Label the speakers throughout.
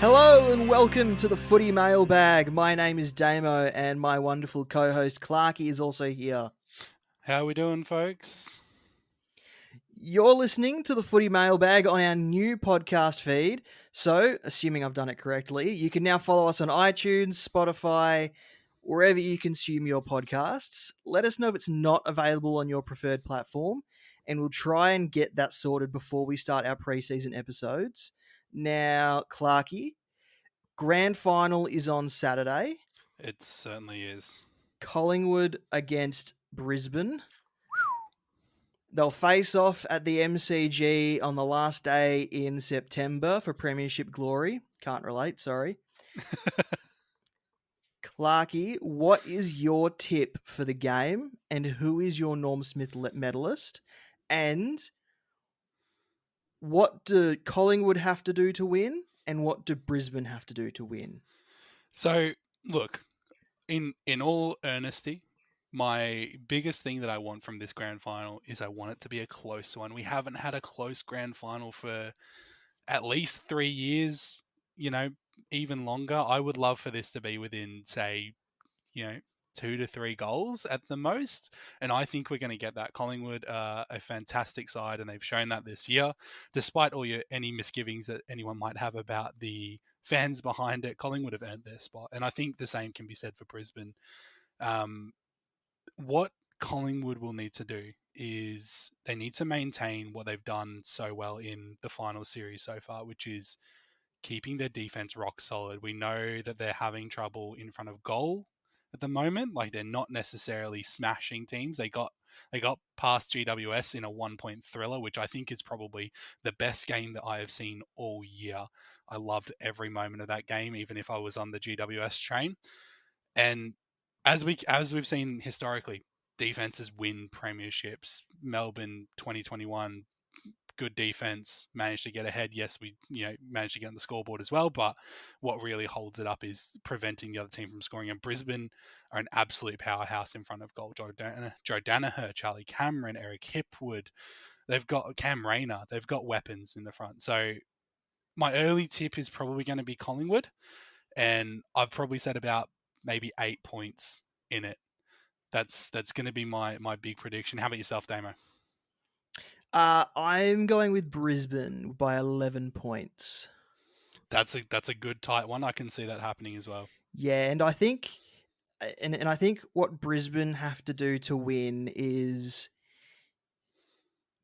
Speaker 1: Hello and welcome to the Footy Mailbag. My name is Damo and my wonderful co-host Clarky is also here.
Speaker 2: How are we doing, folks?
Speaker 1: You're listening to the Footy Mailbag on our new podcast feed. So, assuming I've done it correctly, you can now follow us on iTunes, Spotify, wherever you consume your podcasts. Let us know if it's not available on your preferred platform, and we'll try and get that sorted before we start our preseason episodes. Now, Clarky, grand final is on Saturday.
Speaker 2: It certainly is.
Speaker 1: Collingwood against Brisbane. They'll face off at the MCG on the last day in September for Premiership glory. Can't relate, sorry. Clarky, what is your tip for the game and who is your Norm Smith medalist? And what do Collingwood have to do to win and what do Brisbane have to do to win?
Speaker 2: So, look, in all earnesty, my biggest thing that I want from this grand final is I want it to be a close one. We haven't had a close grand final for at least 3 years, even longer. I would love for this to be within, say, 2 to 3 goals at the most. And I think we're going to get that. Collingwood are a fantastic side, and they've shown that this year. Despite any misgivings that anyone might have about the fans behind it, Collingwood have earned their spot. And I think the same can be said for Brisbane. What Collingwood will need to do is they need to maintain what they've done so well in the final series so far, which is keeping their defense rock solid. We know that they're having trouble in front of goal at the moment. Like, they're not necessarily smashing teams. They got past GWS in a 1-point thriller, which I think is probably the best game that I have seen all year. I loved every moment of that game, even if I was on the GWS train. And as we've seen historically, defenses win premierships. Melbourne 2021, good defense, managed to get ahead. Yes, we managed to get on the scoreboard as well, but what really holds it up is preventing the other team from scoring. And Brisbane are an absolute powerhouse in front of goal. Joe Danaher, Charlie Cameron, Eric Hipwood. They've got Cam Rayner. They've got weapons in the front. So my early tip is probably going to be Collingwood, and I've probably said about maybe 8 points in it. That's going to be my big prediction. How about yourself, Damo?
Speaker 1: I'm going with Brisbane by 11 points.
Speaker 2: That's a good tight one. I can see that happening as well.
Speaker 1: Yeah, and I think I think what Brisbane have to do to win is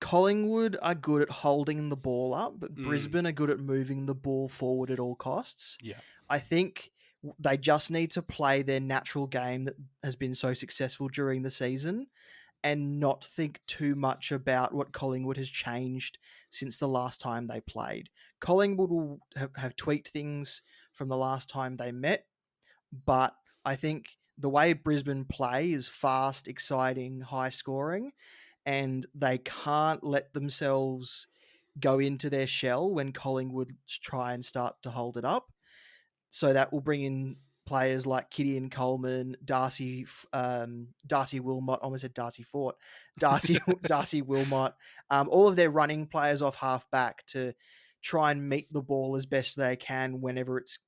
Speaker 1: Collingwood are good at holding the ball up, but Brisbane are good at moving the ball forward at all costs.
Speaker 2: Yeah.
Speaker 1: I think they just need to play their natural game that has been so successful during the season and not think too much about what Collingwood has changed since the last time they played. Collingwood will have tweaked things from the last time they met, but I think the way Brisbane play is fast, exciting, high scoring, and they can't let themselves go into their shell when Collingwood try and start to hold it up. So that will bring in players like Gideon Coleman, Darcy Wilmot, almost said Darcy Fort, Darcy Wilmot, all of their running players off half back to try and meet the ball as best they can whenever it's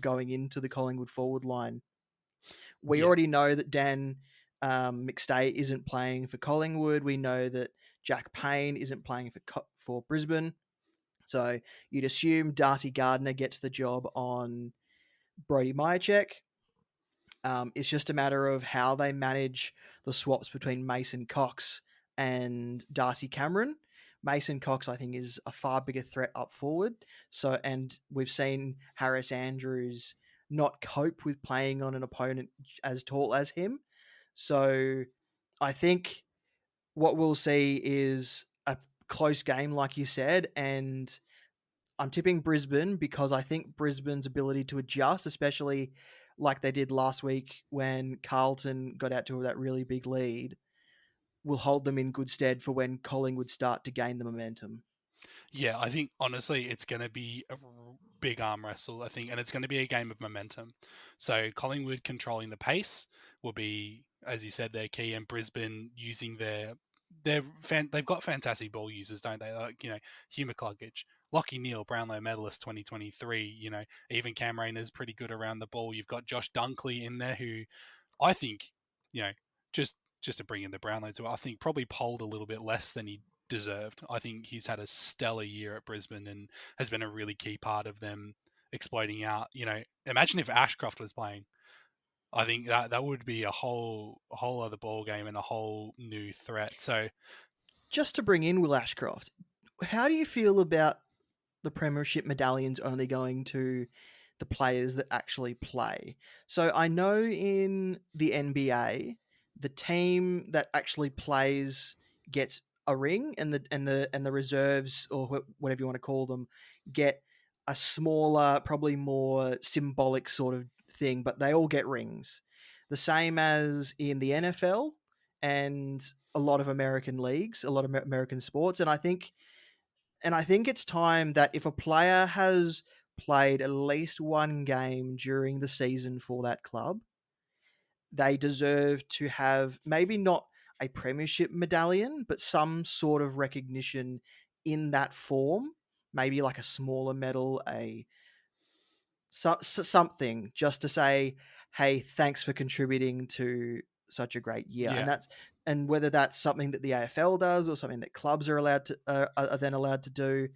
Speaker 1: going into the Collingwood forward line. We already know that Dan McStay isn't playing for Collingwood. We know that Jack Payne isn't playing for Brisbane. So you'd assume Darcy Gardner gets the job on Brody Myercheck. It's just a matter of how they manage the swaps between Mason Cox and Darcy Cameron. Mason Cox, I think, is a far bigger threat up forward. So, and we've seen Harris Andrews not cope with playing on an opponent as tall as him. So, I think what we'll see is a close game, like you said, and I'm tipping Brisbane because I think Brisbane's ability to adjust, especially like they did last week when Carlton got out to that really big lead, will hold them in good stead for when Collingwood start to gain the momentum.
Speaker 2: Yeah, I think honestly it's going to be a big arm wrestle, I think, and it's going to be a game of momentum. So Collingwood controlling the pace will be, as you said, their key, and Brisbane using their they've got fantastic ball users, don't they? Like, Hugh McCluggage, Lockie Neal, Brownlow medalist 2023. Even Cam Rayner's pretty good around the ball. You've got Josh Dunkley in there, who I think, you know, just just to bring in the Brownlow too, I think probably polled a little bit less than he deserved. I think he's had a stellar year at Brisbane and has been a really key part of them exploiting out. Imagine if Ashcroft was playing. I think that would be a whole other ball game and a whole new threat. So
Speaker 1: Just to bring in Will Ashcroft, how do you feel about the Premiership medallions only going to the players that actually play? So I know in the NBA, the team that actually plays gets a ring, and the reserves, or whatever you want to call them, get a smaller, probably more symbolic sort of thing, but they all get rings. The same as in the NFL and a lot of American leagues, a lot of American sports, and I think it's time that if a player has played at least one game during the season for that club, they deserve to have maybe not a premiership medallion, but some sort of recognition in that form. Maybe like a smaller medal, something just to say, "Hey, thanks for contributing to such a great year."
Speaker 2: yeah,
Speaker 1: And whether that's something that the AFL does or something that clubs are allowed to are then allowed to do.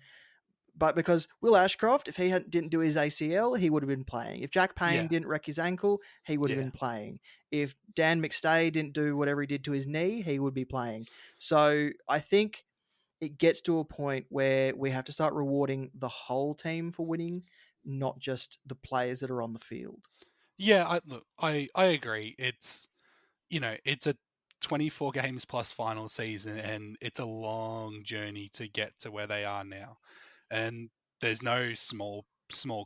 Speaker 1: But because Will Ashcroft, if he didn't do his ACL, he would have been playing. If Jack Payne
Speaker 2: yeah,
Speaker 1: didn't wreck his ankle, he would have
Speaker 2: yeah.
Speaker 1: been playing. If Dan McStay didn't do whatever he did to his knee, he would be playing. So I think it gets to a point where we have to start rewarding the whole team for winning, not just the players that are on the field.
Speaker 2: Yeah, I agree. It's a 24 games plus final season, and it's a long journey to get to where they are now. And there's no small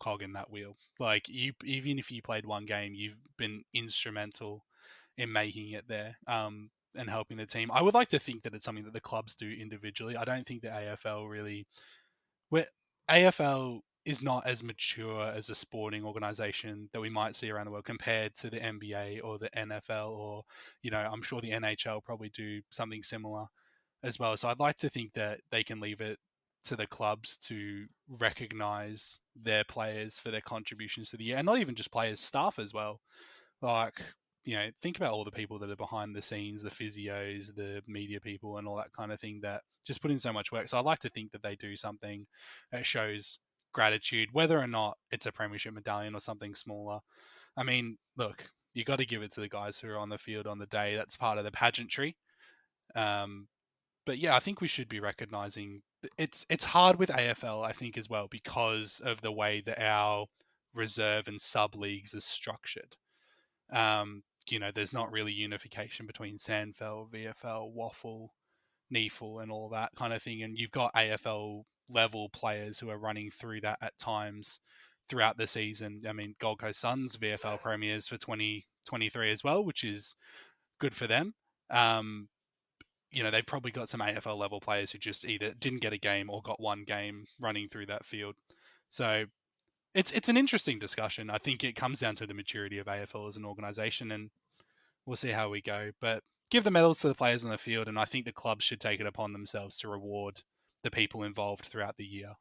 Speaker 2: cog in that wheel. Like, even if you played one game, you've been instrumental in making it there. And helping the team. I would like to think that it's something that the clubs do individually. I don't think the AFL really where AFL is not as mature as a sporting organization that we might see around the world compared to the NBA or the NFL, or I'm sure the NHL probably do something similar as well. So I'd like to think that they can leave it to the clubs to recognize their players for their contributions to the year, and not even just players, staff as well. Like, think about all the people that are behind the scenes, the physios, the media people, and all that kind of thing that just put in so much work. So I like to think that they do something that shows gratitude, whether or not it's a premiership medallion or something smaller. I mean, look, you got to give it to the guys who are on the field on the day. That's part of the pageantry. Um, but yeah, I think we should be recognizing it's hard with AFL, I think, as well, because of the way that our reserve and sub leagues are structured. There's not really unification between Sandfeld, VFL, Waffle, NEFL, and all that kind of thing. And you've got AFL level players who are running through that at times throughout the season. I mean, Gold Coast Suns, VFL premiers for 2023 as well, which is good for them. Um, they've probably got some AFL level players who just either didn't get a game or got one game running through that field. So it's an interesting discussion. I think it comes down to the maturity of AFL as an organisation, and we'll see how we go. But give the medals to the players on the field, and I think the clubs should take it upon themselves to reward the people involved throughout the year.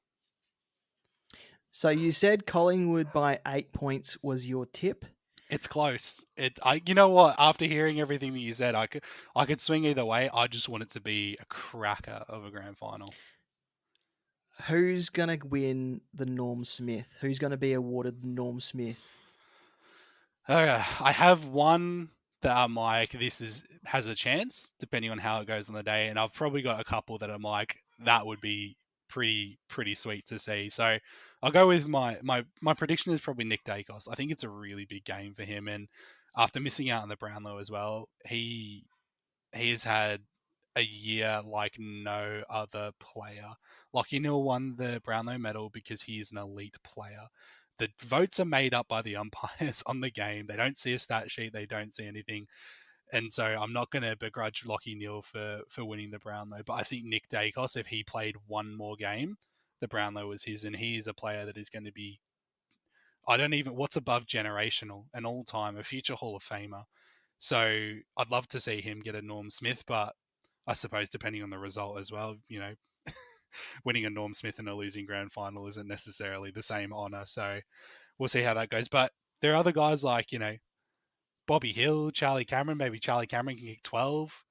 Speaker 1: So you said Collingwood by 8 points was your tip.
Speaker 2: It's close. You know what? After hearing everything that you said, I could swing either way. I just want it to be a cracker of a grand final.
Speaker 1: Who's going to win the Norm Smith? Who's going to be awarded the Norm Smith?
Speaker 2: I have one that I'm like, has a chance depending on how it goes on the day, and I've probably got a couple that I'm like, that would be pretty sweet to see. So I'll go with my prediction is probably Nick Dacos. I think it's a really big game for him, and after missing out on the Brownlow as well, he has had a year like no other player. Lachie Neale won the Brownlow medal because he is an elite player. The votes are made up by the umpires on the game. They don't see a stat sheet. They don't see anything. And so I'm not going to begrudge Lachie Neale for winning the Brownlow. But I think Nick Dacos, if he played one more game, the Brownlow was his. And he is a player that is going to be, I don't even, what's above generational, an all-time, a future Hall of Famer. So I'd love to see him get a Norm Smith, but I suppose depending on the result as well, winning a Norm Smith in a losing grand final isn't necessarily the same honour. So we'll see how that goes. But there are other guys like, Bobby Hill, Charlie Cameron. Maybe Charlie Cameron can kick 12,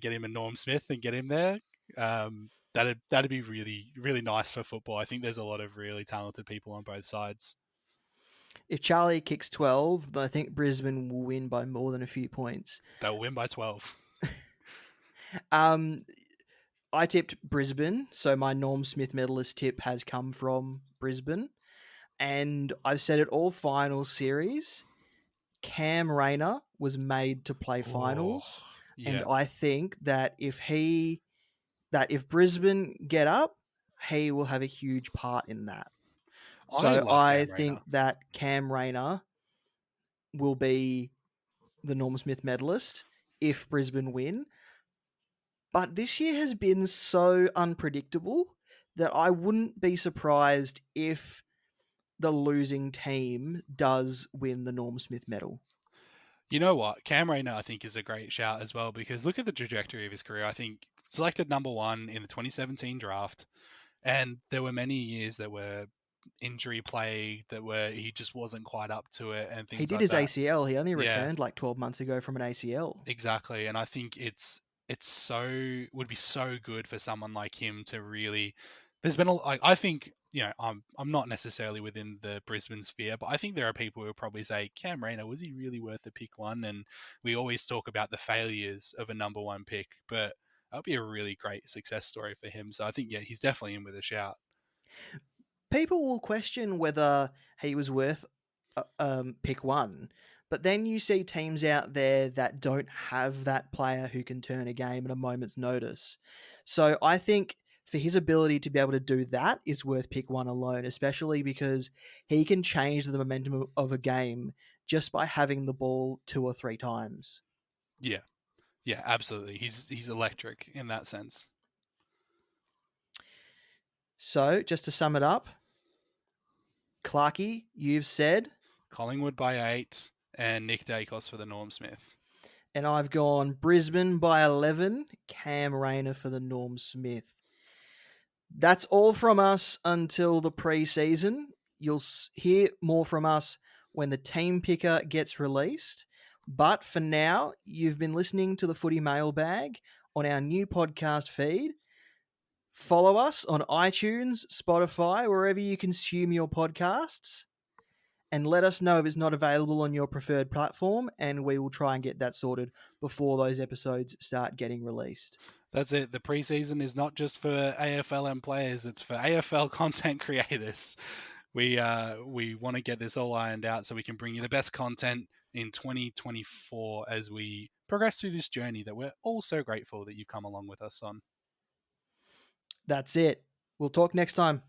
Speaker 2: get him a Norm Smith and get him there. That'd be really, really nice for football. I think there's a lot of really talented people on both sides.
Speaker 1: If Charlie kicks 12, I think Brisbane will win by more than a few points.
Speaker 2: They'll win by 12.
Speaker 1: I tipped Brisbane, so my Norm Smith medalist tip has come from Brisbane. And I've said it all final series. Cam Rayner was made to play finals. And I think that if Brisbane get up, he will have a huge part in that. So I think that Cam Rayner will be the Norm Smith medalist if Brisbane win. But this year has been so unpredictable that I wouldn't be surprised if the losing team does win the Norm Smith medal.
Speaker 2: You know what? Cam Rayner, I think, is a great shout as well, because look at the trajectory of his career. I think selected number 1 in the 2017 draft, and there were many years that were injury plagued, he just wasn't quite up to it, and things.
Speaker 1: He did his ACL. He only returned like 12 months ago from an ACL.
Speaker 2: Exactly, and I think would be so good for someone like him to really. There's been I think, I'm not necessarily within the Brisbane sphere, but I think there are people who will probably say, Cam Rayner, was he really worth a pick 1? And we always talk about the failures of a number 1 pick, but that'll be a really great success story for him. So I think, he's definitely in with a shout.
Speaker 1: People will question whether he was worth pick 1, but then you see teams out there that don't have that player who can turn a game at a moment's notice. So I think for his ability to be able to do that is worth pick 1 alone, especially because he can change the momentum of a game just by having the ball 2 or 3 times.
Speaker 2: Yeah, absolutely. He's electric in that sense.
Speaker 1: So just to sum it up, Clarky, you've said
Speaker 2: Collingwood by 8 and Nick Dacos for the Norm Smith.
Speaker 1: And I've gone Brisbane by 11, Cam Rayner for the Norm Smith. That's all from us until the pre-season. You'll hear more from us when the team picker gets released. But for now, you've been listening to the Footy Mailbag on our new podcast feed. Follow us on iTunes, Spotify, wherever you consume your podcasts. And let us know if it's not available on your preferred platform, and we will try and get that sorted before those episodes start getting released.
Speaker 2: That's it. The preseason is not just for AFLM players, it's for AFL content creators. We want to get this all ironed out so we can bring you the best content in 2024 as we progress through this journey that we're all so grateful that you've come along with us on.
Speaker 1: That's it. We'll talk next time.